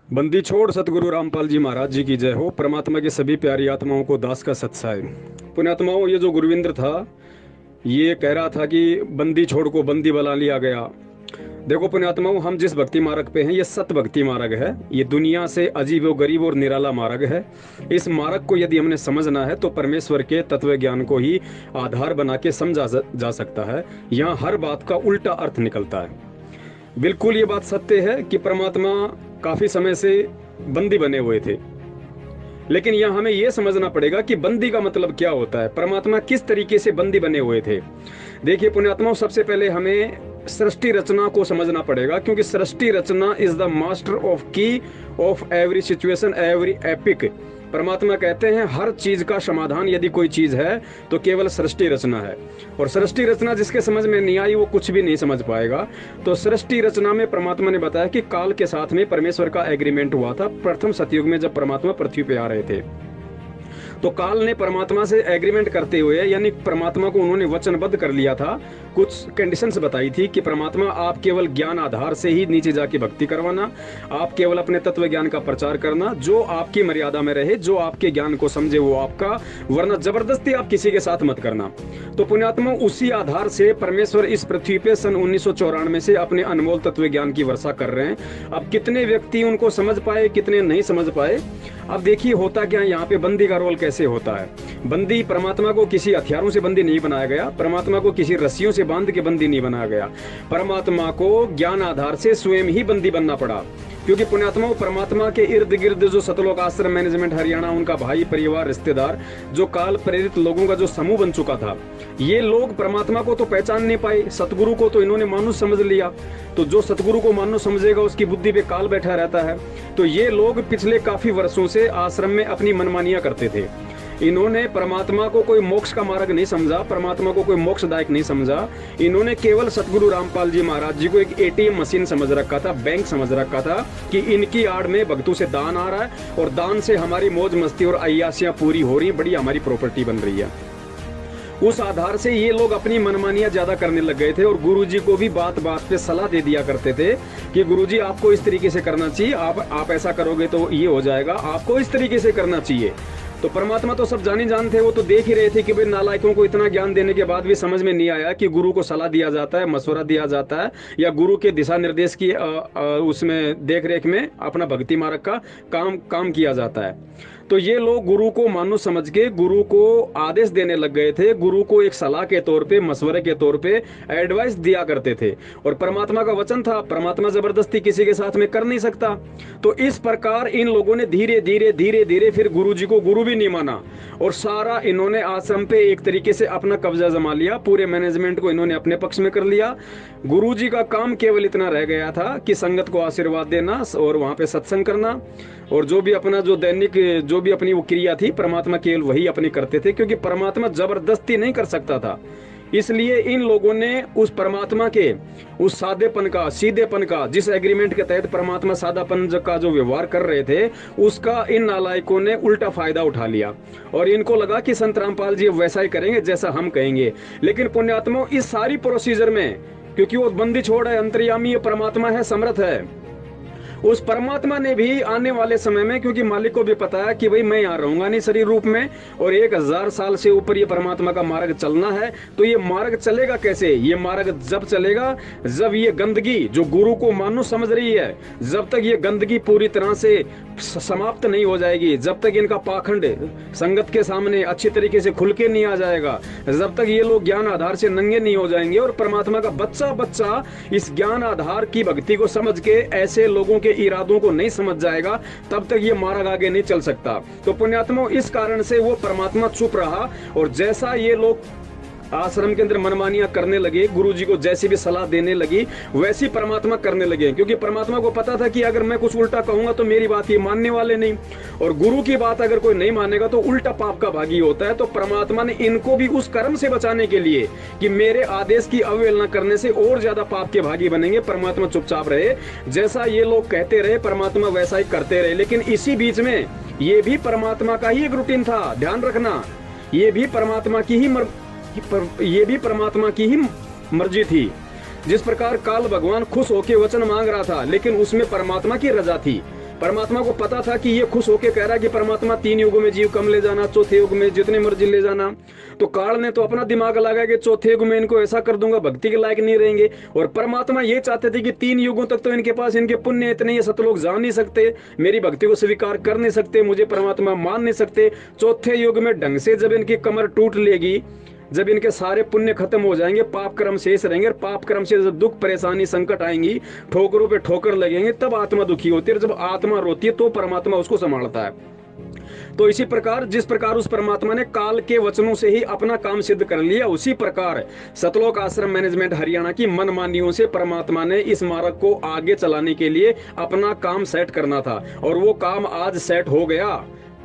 बंदी छोड़ सतगुरु रामपाल जी महाराज जी की जय हो। परमात्मा की सभी प्यारी आत्माओं को दास का सत्साय। पुण्यात्माओं, ये जो गुरविंद्र था ये कह रहा था कि बंदी छोड़ को बंदी बना लिया गया। देखो पुण्यात्माओं, हम जिस भक्ति मार्ग पे हैं ये सत भक्ति मार्ग है। ये दुनिया से अजीब व गरीब और निराला मार्ग है। इस मार्ग को यदि हमने समझना है तो परमेश्वर के तत्व ज्ञान को ही आधार बना के समझा जा सकता है। यहाँ हर बात का उल्टा अर्थ निकलता है। बिल्कुल ये बात सत्य है कि परमात्मा काफी समय से बंदी बने हुए थे, लेकिन यहाँ हमें यह समझना पड़ेगा कि बंदी का मतलब क्या होता है, परमात्मा किस तरीके से बंदी बने हुए थे। देखिए पुण्यात्माओं, सबसे पहले हमें सृष्टि रचना को समझना पड़ेगा, क्योंकि सृष्टि रचना इज द मास्टर ऑफ की of every situation every epic. परमात्मा कहते हैं हर चीज का समाधान यदि कोई चीज है तो केवल सृष्टि रचना है। और सृष्टि रचना जिसके समझ में नहीं आई वो कुछ भी नहीं समझ पाएगा। तो सृष्टि रचना में परमात्मा ने बताया कि काल के साथ में परमेश्वर का एग्रीमेंट हुआ था प्रथम सतयुग में, जब परमात्मा पृथ्वी पे आ रहे थे। तो काल ने परमात्मा से एग्रीमेंट करते हुए, यानी परमात्मा को उन्होंने वचनबद्ध कर लिया था। कुछ कंडीशंस बताई थी कि परमात्मा आप केवल ज्ञान आधार से ही नीचे जाके भक्ति करवाना, आप केवल अपने तत्व ज्ञान का प्रचार करना, जो आपकी मर्यादा में रहे, जो आपके ज्ञान को समझे वो आपका, वरना जबरदस्ती आप किसी के साथ मत करना। तो पुण्यात्मा, उसी आधार से परमेश्वर इस पृथ्वी पे सन 1994 से अपने अनमोल तत्व ज्ञान की वर्षा कर रहे हैं। अब कितने व्यक्ति उनको समझ पाए, कितने नहीं समझ पाए। अब देखिए होता क्या है, यहाँ पे बंदी का रोल कैसे होता है। बंदी, परमात्मा को किसी हथियारों से बंदी नहीं बनाया गया, परमात्मा को किसी रस्सियों से बांध के बंदी नहीं बनाया गया। परमात्मा को ज्ञान आधार से स्वयं ही बंदी बनना पड़ा, क्योंकि पुण्यात्मा परमात्मा के इर्द गिर्द जो सतलोक आश्रम मैनेजमेंट हरियाणा, उनका भाई, परिवार, रिश्तेदार, जो काल प्रेरित लोगों का जो समूह बन चुका था, ये लोग परमात्मा को तो पहचान नहीं पाए, सतगुरु को तो इन्होंने मानुष समझ लिया। तो जो सतगुरु को मानुष समझेगा उसकी बुद्धि पे काल बैठा रहता है। तो ये लोग पिछले काफी वर्षों से आश्रम में अपनी मनमानियां करते थे। इन्होंने परमात्मा को कोई मोक्ष का मार्ग नहीं समझा, परमात्मा को कोई मोक्षदायक नहीं समझा। इन्होंने केवल सतगुरु रामपाल जी महाराज जी को एक एटीएम मशीन समझ रखा था, बैंक समझ रखा था कि इनकी आड़ में भक्तों से दान आ रहा है और दान से हमारी मौज मस्ती और अय्यासियां पूरी हो रही, बड़ी हमारी प्रॉपर्टी बन रही है। उस आधार से ये लोग अपनी मनमानियां ज्यादा करने लग गए थे और गुरुजी को भी बात बात पे सलाह दे दिया करते थे कि गुरुजी आपको इस तरीके से करना चाहिए, आप ऐसा करोगे तो ये हो जाएगा, आपको इस तरीके से करना चाहिए। तो परमात्मा तो सब जानी जान थे, वो तो देख ही रहे थे कि भाई नालायकों को इतना ज्ञान देने के बाद भी समझ में नहीं आया कि गुरु को सलाह दिया जाता है, मशवरा दिया जाता है, या गुरु के दिशा निर्देश की उसमें देख रेख में अपना भक्ति मार्ग का काम किया जाता है। तो ये लोग गुरु को मानुष समझ के गुरु को आदेश देने लग गए थे, गुरु को एक सलाह के तौर पे, मशवरे के तौर पे एडवाइस दिया करते थे। और परमात्मा का वचन था, परमात्मा जबरदस्ती किसी के साथ में कर नहीं सकता। तो इस प्रकार इन लोगों ने धीरे धीरे धीरे धीरे फिर गुरु जी को गुरु भी नहीं माना और सारा इन्होंने आश्रम पे एक तरीके से अपना कब्जा जमा लिया, पूरे मैनेजमेंट को इन्होंने अपने पक्ष में कर लिया। गुरु जी का काम केवल इतना रह गया था कि संगत को आशीर्वाद देना और वहां पे सत्संग करना, और जो भी अपना जो दैनिक जो भी अपनी वो क्रिया थी परमात्मा केवल वही अपनी करते थे, क्योंकि परमात्मा जबरदस्ती नहीं कर सकता था। इसलिए इन लोगों ने उस परमात्मा के उस सादेपन का, सीधेपन का, जिस एग्रीमेंट के तहत परमात्मा सादापन का जो व्यवहार कर रहे थे, उसका इन नालायकों ने उल्टा फायदा उठा लिया और इनको लगा कि संत रामपाल जी वैसा ही करेंगे जैसा हम कहेंगे। लेकिन पुण्यात्मा, इस सारी प्रोसीजर में, क्योंकि वो बंदी छोड़ है, अंतर्यामी परमात्मा है, समर्थ है, उस परमात्मा ने भी आने वाले समय में, क्योंकि मालिक को भी पता है कि भाई मैं यहाँ रहूंगा नहीं शरीर रूप में और 1000 साल से ऊपर ये परमात्मा का मार्ग चलना है। तो ये मार्ग चलेगा कैसे? ये मार्ग जब चलेगा जब ये गंदगी जो गुरु को मानुष समझ रही है, जब तक ये गंदगी पूरी तरह से समाप्त नहीं हो जाएगी, जब तक इनका पाखंड संगत के सामने अच्छी तरीके से खुल के नहीं आ जाएगा, जब तक ये लोग ज्ञान आधार से नंगे नहीं हो जाएंगे और परमात्मा का बच्चा बच्चा इस ज्ञान आधार की भक्ति को समझ के ऐसे लोगों के इरादों को नहीं समझ जाएगा, तब तक ये मार्ग आगे नहीं चल सकता। तो पुण्यात्मा, इस कारण से वो परमात्मा चुप रहा और जैसा ये लोग आश्रम के अंदर मनमानियां करने लगे, गुरुजी को जैसी भी सलाह देने लगी वैसी परमात्मा करने लगे, क्योंकि परमात्मा को पता था कि अगर मैं कुछ उल्टा कहूंगा तो मेरी बात ये मानने वाले नहीं, और गुरु की बात अगर कोई नहीं मानेगा तो उल्टा पाप का भागी होता है। तो परमात्मा ने इनको भी उस कर्म से बचाने के लिए कि मेरे आदेश की अवहेलना करने से और ज्यादा पाप के भागी बनेंगे, परमात्मा चुपचाप रहे, जैसा ये लोग कहते रहे परमात्मा वैसा ही करते रहे। लेकिन इसी बीच में ये भी परमात्मा का ही एक रूटीन था, ध्यान रखना, ये भी परमात्मा की ही मर्जी थी। जिस प्रकार काल भगवान खुश होकर वचन मांग रहा था, लेकिन उसमें परमात्मा की रजा थी, परमात्मा को पता था कि ये खुश होके कह रहा है कि परमात्मा 3 युगों में जीव कम ले जाना, चौथे युग में जितने मर्जी ले जाना। तो काल ने तो अपना दिमाग लगाया कि चौथे युग में इनको ऐसा कर दूंगा भक्ति के लायक नहीं रहेंगे। और परमात्मा ये चाहते थे कि 3 युगों तक तो इनके पास इनके पुण्य इतने, ये सतलोक जान नहीं सकते, मेरी भक्ति को स्वीकार कर नहीं सकते, मुझे परमात्मा मान नहीं सकते। चौथे युग में ढंग से जब इनकी कमर टूट लेगी, जब इनके सारे पुण्य खत्म हो जाएंगे, पाप कर्म शेष रहेंगे, और पाप कर्म से जब दुख परेशानी संकट आएंगी, ठोकरों पे ठोकर लगेंगे, तब आत्मा दुखी होती है। और जब आत्मा रोती है तो परमात्मा उसको संभालता है। तो इसी प्रकार जिस प्रकार उस परमात्मा ने काल के वचनों से ही अपना काम सिद्ध कर लिया, उसी प्रकार सतलोक आश्रम मैनेजमेंट हरियाणा की मनमानियों से परमात्मा ने इस मार्ग को आगे चलाने के लिए अपना काम सेट करना था, और वो काम आज सेट हो गया।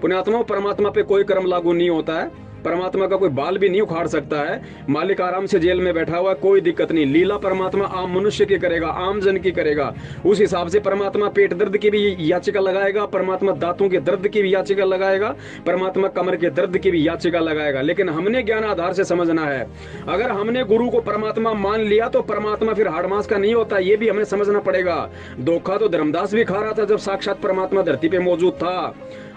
पुण्यात्मा, परमात्मा पे कोई कर्म लागू नहीं होता है, परमात्मा का कोई बाल भी नहीं उखाड़ सकता है। मालिक आराम से जेल में बैठा हुआ, कोई दिक्कत नहीं। लीला परमात्मा आम मनुष्य की करेगा, आम जन की करेगा। उस हिसाब से परमात्मा पेट दर्द की भी याचिका लगाएगा, परमात्मा दांतों के दर्द की भी याचिका लगाएगा, परमात्मा कमर के दर्द की भी याचिका लगाएगा। लेकिन हमने ज्ञान आधार से समझना है। अगर हमने गुरु को परमात्मा मान लिया तो परमात्मा फिर हाड़ मांस का नहीं होता, ये भी हमें समझना पड़ेगा। धोखा तो धर्मदास भी खा रहा था जब साक्षात परमात्मा धरती पे मौजूद था।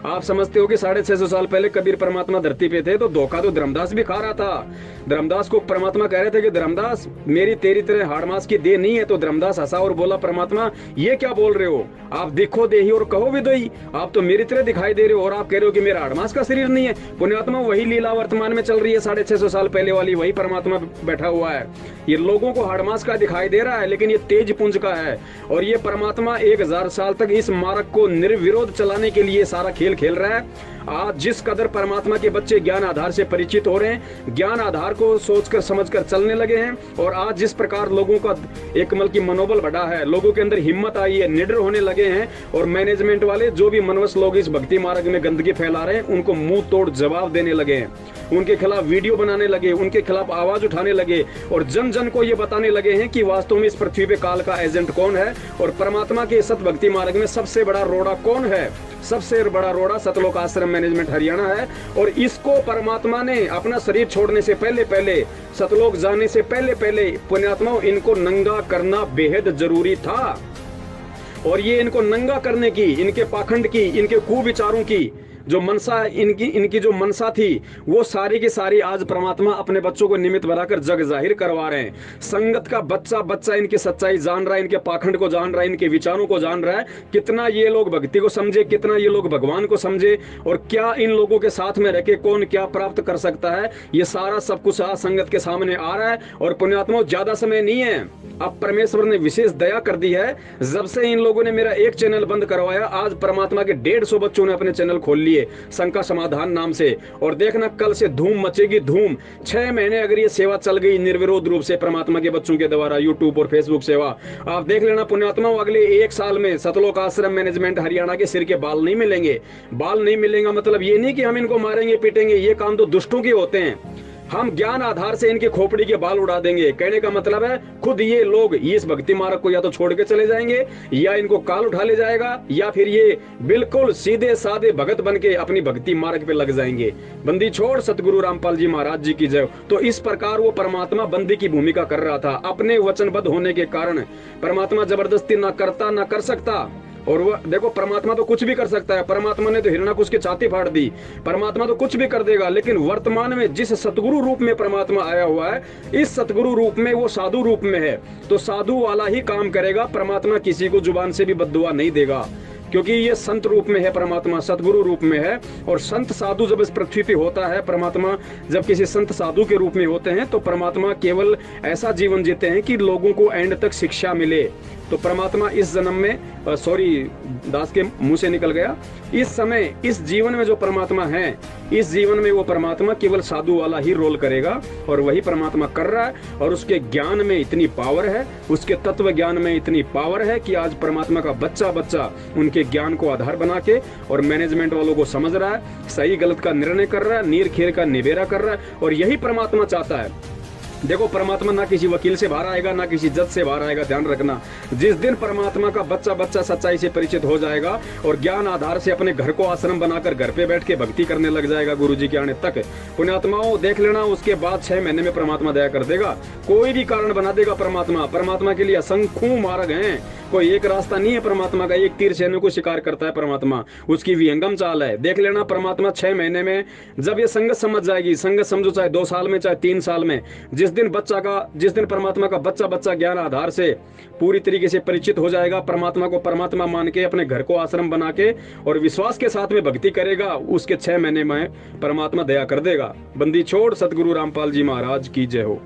आप समझते हो कि 650 साल पहले कबीर परमात्मा धरती पे थे, तो धोखा तो धर्मदास भी खा रहा था। धर्मदास को परमात्मा कह रहे थे कि धर्मदास, मेरी तेरी तरह हाड़ मांस की देह नहीं है। तो धर्मदास हंसा और बोला, परमात्मा ये क्या बोल रहे हो, आप दिखो देही और कहो विदोई, आप तो मेरी तरह दिखाई दे रहे हो और आप कह रहे हो कि मेरा हाड़ मांस का शरीर नहीं है। पुण्यात्मा, वही लीला वर्तमान में चल रही है, 650 साल पहले वाली, वही परमात्मा बैठा हुआ है। ये लोगों को हाड़ मांस का दिखाई दे रहा है, लेकिन ये तेज पुंज का है। और ये परमात्मा 1000 साल तक इस मार्ग को निर्विरोध चलाने के लिए सारा खेल खेल रहा है। आज जिस कदर परमात्मा के बच्चे ज्ञान आधार से परिचित हो रहे हैं, ज्ञान आधार को सोचकर समझकर चलने लगे हैं, और आज जिस प्रकार लोगों का एक की मनोबल बढ़ा है, लोगों के अंदर हिम्मत आई है, निडर होने लगे हैं, और मैनेजमेंट वाले जो भी मनवस लोग इस भक्ति मार्ग में गंदगी फैला रहे हैं, उनको मुंह तोड़ जवाब देने लगे हैं, उनके खिलाफ वीडियो बनाने लगे, उनके खिलाफ आवाज उठाने लगे, और जन जन को ये बताने लगे हैं कि वास्तव में इस पृथ्वी पे काल का एजेंट कौन है, और परमात्मा के सत भक्ति मार्ग में सबसे बड़ा रोड़ा कौन है। सबसे बड़ा रोड़ा सतलोक आश्रम मैनेजमेंट हरियाणा है। और इसको परमात्मा ने अपना शरीर छोड़ने से पहले सतलोक जाने से पहले पुण्यात्माओं, इनको नंगा करना बेहद जरूरी था। और ये इनको नंगा करने की, इनके पाखंड की, इनके कुविचारों की जो मनसा, इनकी जो मनसा थी, वो सारी की सारी आज परमात्मा अपने बच्चों को निमित्त बनाकर जग जाहिर करवा रहे हैं। संगत का बच्चा इनकी सच्चाई जान रहा है, इनके पाखंड को जान रहा है, इनके विचारों को जान रहा है। कितना ये लोग भक्ति को समझे, कितना ये लोग भगवान को समझे, और क्या इन लोगों के साथ में रहकर कौन क्या प्राप्त कर सकता है, ये सारा सब कुछ आज संगत के सामने आ रहा है। और पुण्यात्मा, ज्यादा समय नहीं है, अब परमेश्वर ने विशेष दया कर दी है। जब से इन लोगों ने मेरा एक चैनल बंद करवाया, आज परमात्मा के 150 बच्चों ने अपने चैनल खोल लिए शंका समाधान नाम से। और देखना, कल से धूम मचेगी धूम। 6 महीने अगर ये सेवा चल गई निर्विरोध रूप से परमात्मा के बच्चों के द्वारा, यूट्यूब और फेसबुक सेवा, आप देख लेना पुण्यात्माओं, अगले 1 साल में सतलोक आश्रम मैनेजमेंट हरियाणा के सिर के बाल नहीं मिलेंगे। बाल नहीं मिलेगा मतलब ये नहीं कि हम इनको मारेंगे पीटेंगे, ये काम तो दुष्टों के होते हैं। हम ज्ञान आधार से इनके खोपड़ी के बाल उड़ा देंगे। कहने का मतलब है, खुद ये लोग इस भक्ति मार्ग को या तो छोड़ के चले जाएंगे, या इनको काल उठा ले जाएगा, या फिर ये बिल्कुल सीधे साधे भगत बन के अपनी भक्ति मार्ग पे लग जाएंगे। बंदी छोड़ सतगुरु रामपाल जी महाराज जी की जय। तो इस प्रकार वो परमात्मा बंदी की भूमिका कर रहा था। अपने वचनबद्ध होने के कारण परमात्मा जबरदस्ती ना करता ना कर सकता। और वो देखो, परमात्मा तो कुछ भी कर सकता है। परमात्मा ने तो हिरण्याकुश की छाती फाड़ दी, परमात्मा तो कुछ भी कर देगा। लेकिन वर्तमान में जिस सतगुरु रूप में परमात्मा आया हुआ है, इस सतगुरु रूप में वो साधु रूप में है, तो साधु वाला ही काम करेगा। परमात्मा किसी को जुबान से भी बद्दुआ नहीं देगा, क्योंकि ये संत रूप में है, परमात्मा सतगुरु रूप में है। और संत साधु जब इस पृथ्वी पे होता है, परमात्मा जब किसी संत साधु के रूप में होते हैं, तो परमात्मा केवल ऐसा जीवन जीते हैं कि लोगों को एंड तक शिक्षा मिले। तो परमात्मा इस जन्म में, दास के मुंह से निकल गया, इस समय इस जीवन में जो परमात्मा है, इस जीवन में वो परमात्मा केवल साधु वाला ही रोल करेगा। और वही परमात्मा कर रहा है। और उसके ज्ञान में इतनी पावर है, उसके तत्व ज्ञान में इतनी पावर है कि आज परमात्मा का बच्चा उनके ज्ञान को आधार बना के और मैनेजमेंट वालों को समझ रहा है, सही गलत का निर्णय कर रहा है, नीर खेर का निबेरा कर रहा है। और यही परमात्मा चाहता है। देखो परमात्मा ना किसी वकील से बाहर आएगा, ना किसी जज से बाहर आएगा। ध्यान रखना, जिस दिन परमात्मा का बच्चा बच्चा सच्चाई से परिचित हो जाएगा और ज्ञान आधार से अपने घर को आश्रम बनाकर घर पे बैठ के भक्ति करने लग जाएगा गुरु जी के आने तक, पुण्यात्माओं देख लेना, उसके बाद 6 महीने में परमात्मा दया कर देगा। कोई भी कारण बना देगा परमात्मा। परमात्मा के लिए असंख्यों मार्ग हैं, कोई एक रास्ता नहीं है परमात्मा का। एक तीर सैन्य को शिकार करता है परमात्मा, उसकी विहंगम चाल है। देख लेना परमात्मा 6 महीने में जब ये संगत समझ जाएगी, संगत समझो चाहे 2 साल में चाहे 3 साल में, जिस दिन परमात्मा का बच्चा बच्चा ज्ञान आधार से पूरी तरीके से परिचित हो जाएगा, परमात्मा को परमात्मा मान के अपने घर को आश्रम बना के और विश्वास के साथ में भक्ति करेगा, उसके 6 महीने में परमात्मा दया कर देगा। बंदी छोड़। सतगुरु रामपाल जी महाराज की जय हो।